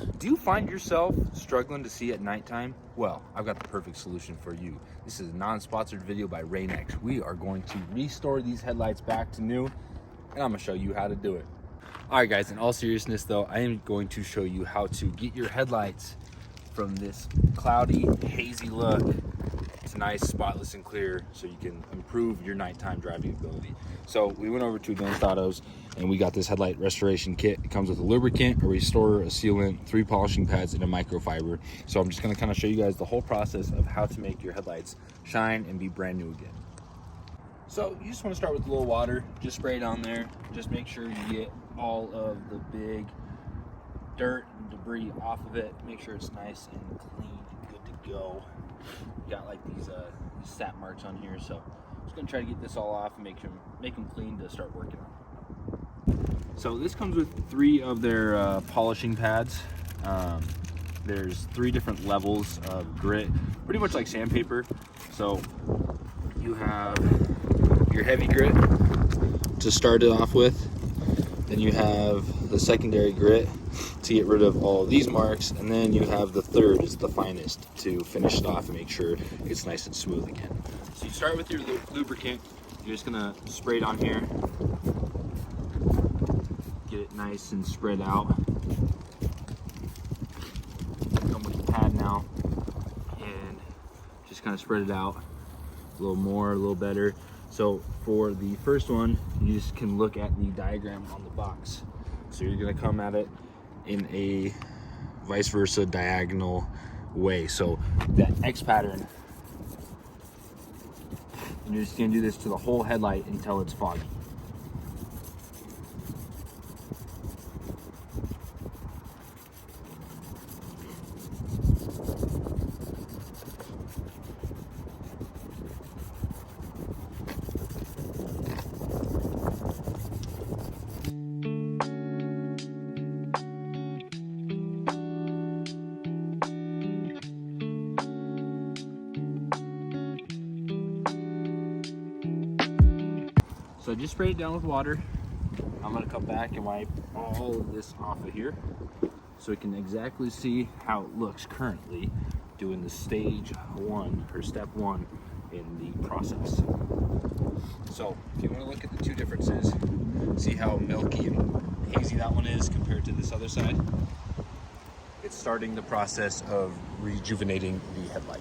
Do you find yourself struggling to see at nighttime? Well, I've got the perfect solution for you. This is a non-sponsored video by Rain-X. We are going to restore these headlights back to new, and I'm gonna show you how to do it. All right, guys, in all seriousness though, I am going to show you how to get your headlights from this cloudy, hazy look to nice, spotless and clear, so you can improve your nighttime driving ability. So we went over to Advanced Autos and we got this headlight restoration kit. It comes with a lubricant, a restorer, a sealant, 3 polishing pads, and a microfiber. So I'm just gonna kind of show you guys the whole process of how to make your headlights shine and be brand new again. So you just want to start with a little water, just spray it on there. Just make sure you get all of the big dirt and debris off of it. Make sure it's nice and clean and good to go. Got like these sap marks on here, so I'm just gonna try to get this all off and make them clean to start working on. So this comes with 3 of their polishing pads. There's 3 different levels of grit, pretty much like sandpaper. So you have your heavy grit to start it off with, then you have the secondary grit to get rid of all of these marks, and then you have the third, is the finest, to finish it off and make sure it's nice and smooth again. So you start with your lubricant. You're just gonna spray it on here, get it nice and spread out. Come with the pad now and just kind of spread it out a little more, a little better. So for the first one, you just can look at the diagram on the box. So you're gonna come at it in a vice versa diagonal way. So that X pattern, and you're just gonna do this to the whole headlight until it's foggy. So just spray it down with water. I'm gonna come back and wipe all of this off of here so we can exactly see how it looks currently doing the stage 1 or step 1 in the process. So if you want to look at the 2 differences, see how milky and hazy that one is compared to this other side, it's starting the process of rejuvenating the headlight.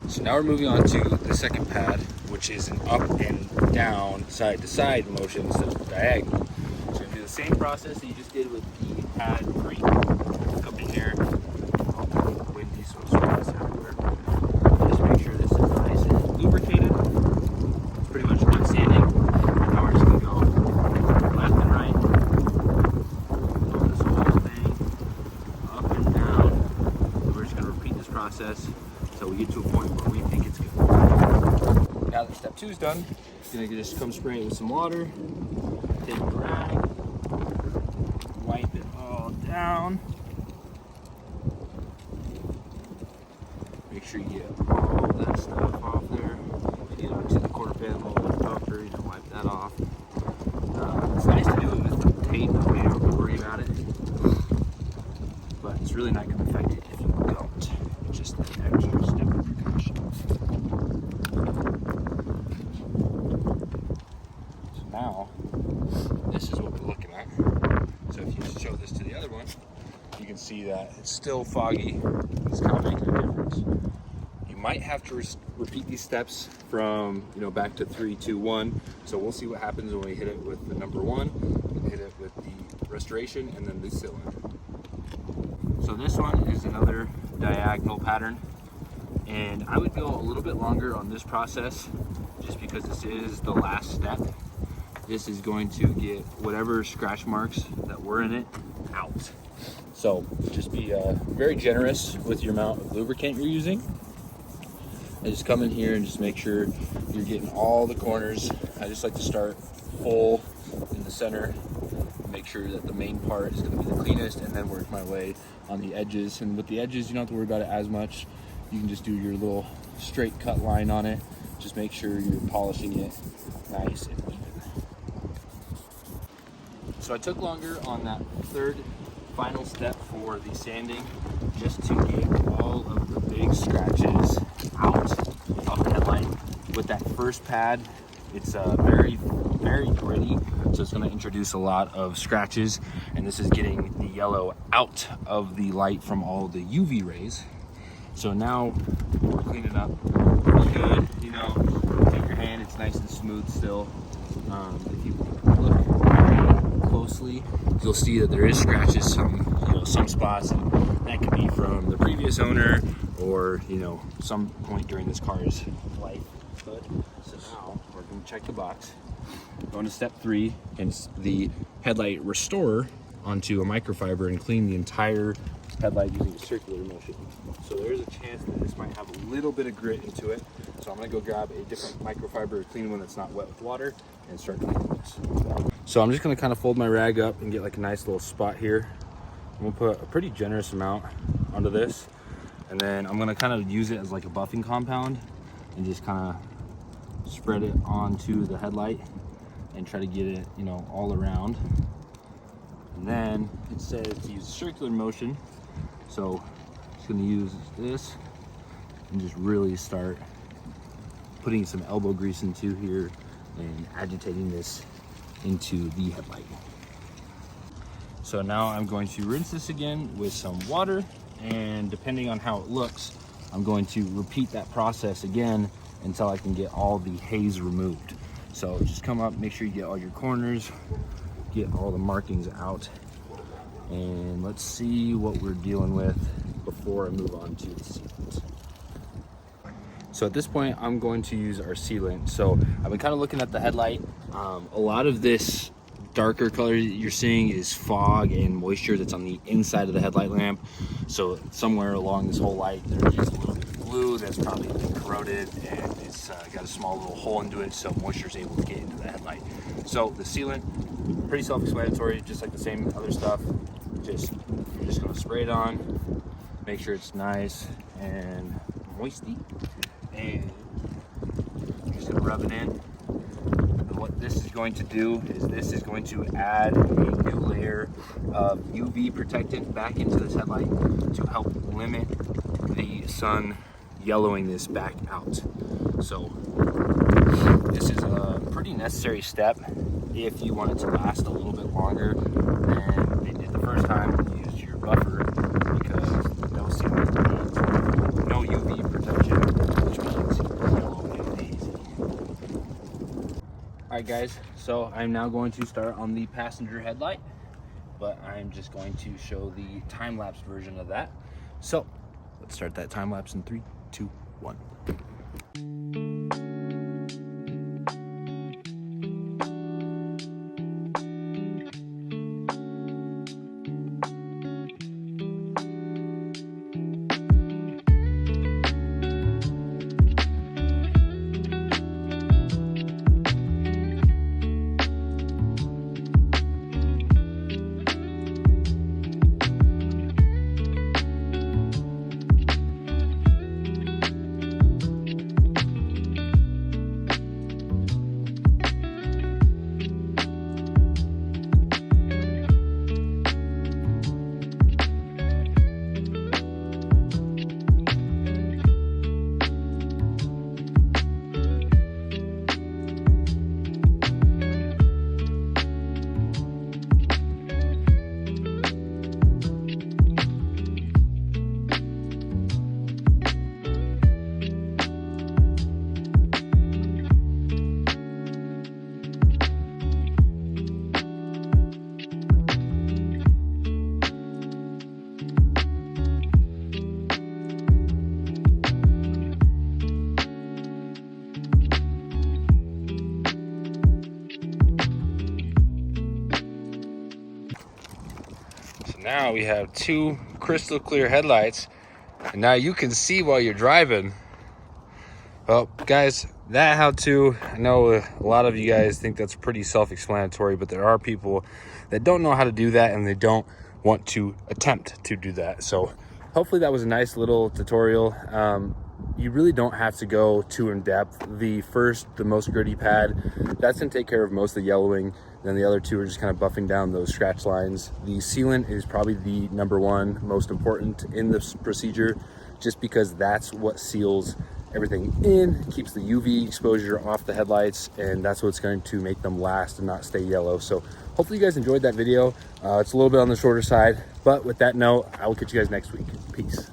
So now we're moving on to the second pad, which is an up and down, side to side motion instead of diagonal. So you're gonna do the same process that you just did with the pad 3. Come in here, windy, so it sprays everywhere. Just make sure this is nice and lubricated. It's pretty much done sanding. Now we're just gonna go left and right, over this whole thing, up and down. We're just gonna repeat this process so we get to a point where we think it's good. Now that step 2 is done, you're gonna just come spray it with some water, take a rag, wipe it all down. Make sure you get all that stuff off there. You know, to the quarter panel with bumper, you don't wipe that off. It's nice to do it with tape, that way you don't have to worry about it. But it's really not gonna affect it if you don't. It's just an extra step of precaution. So now, this is what we're looking at. So if you show this to the other one, you can see that it's still foggy. It's kind of making a difference. You might have to repeat these steps from, back to 3, 2, 1. So we'll see what happens when we hit it with the number 1, and hit it with the restoration, and then the sealant. So this one is another diagonal pattern, and I would go a little bit longer on this process just because this is the last step. This is going to get whatever scratch marks that were in it out. So just be very generous with your amount of lubricant you're using, and just come in here and just make sure you're getting all the corners. I just like to start full in the center, make sure that the main part is going to be the cleanest, and then work my way on the edges. And with the edges, you don't have to worry about it as much. You can just do your little straight cut line on it. Just make sure you're polishing it nice and even. So I took longer on that third final step for the sanding, just to get all of the big scratches out of the headlight. With that first pad, it's very gritty, so it's going to introduce a lot of scratches, and this is getting the yellow out of the light from all the UV rays. So now we're cleaning up pretty good. You know, take your hand, it's nice and smooth still. If you look closely, you'll see that there is scratches some spots, and that could be from the previous owner or some point during this car's life. But so now we're going to check the box. Going to step 3, and it's the headlight restorer onto a microfiber and clean the entire headlight using a circular motion. So there's a chance that this might have a little bit of grit into it. So I'm going to go grab a different microfiber, a clean one that's not wet with water, and start cleaning this. So I'm just going to kind of fold my rag up and get like a nice little spot here. I'm going to put a pretty generous amount onto this, and then I'm going to kind of use it as like a buffing compound and just kind of spread it onto the headlight and try to get it all around. And then it says to use circular motion, so I'm just going to use this and just really start putting some elbow grease into here and agitating this into the headlight. So now I'm going to rinse this again with some water, and depending on how it looks, I'm going to repeat that process again until I can get all the haze removed. So just come up, make sure you get all your corners, get all the markings out, and let's see what we're dealing with before I move on to the sealant. So at this point, I'm going to use our sealant. So I've been kind of looking at the headlight. A lot of this darker color that you're seeing is fog and moisture that's on the inside of the headlight lamp. So somewhere along this whole light, there's just a little bit of glue that's probably been corroded, and it's got a small little hole into it, so moisture is able to get into the headlight. So the sealant, pretty self-explanatory, just like the same other stuff. You're just going to spray it on, make sure it's nice and moisty, and you're just going to rub it in. And what this is going to do is this is going to add a new layer of UV protectant back into this headlight to help limit the sun yellowing this back out. So this is a pretty necessary step if you want it to last a little bit longer than they did the first time you used your buffer, because no sealant means no UV protection, which means yellow and hazy. Alright guys, so I'm now going to start on the passenger headlight, but I'm just going to show the time-lapse version of that. So let's start that time lapse in 3, 2, 1. Now we have 2 crystal clear headlights, and now you can see while you're driving. Well, guys, that how-to, I know a lot of you guys think that's pretty self-explanatory, but there are people that don't know how to do that, and they don't want to attempt to do that. So hopefully that was a nice little tutorial. you really don't have to go too in depth. The most gritty pad, that's gonna take care of most of the yellowing. Then the other two are just kind of buffing down those scratch lines. The sealant is probably the number one most important in this procedure, just because that's what seals everything in, keeps the UV exposure off the headlights, and that's what's going to make them last and not stay yellow. So hopefully you guys enjoyed that video. It's a little bit on the shorter side, but with that note, I will catch you guys next week. Peace.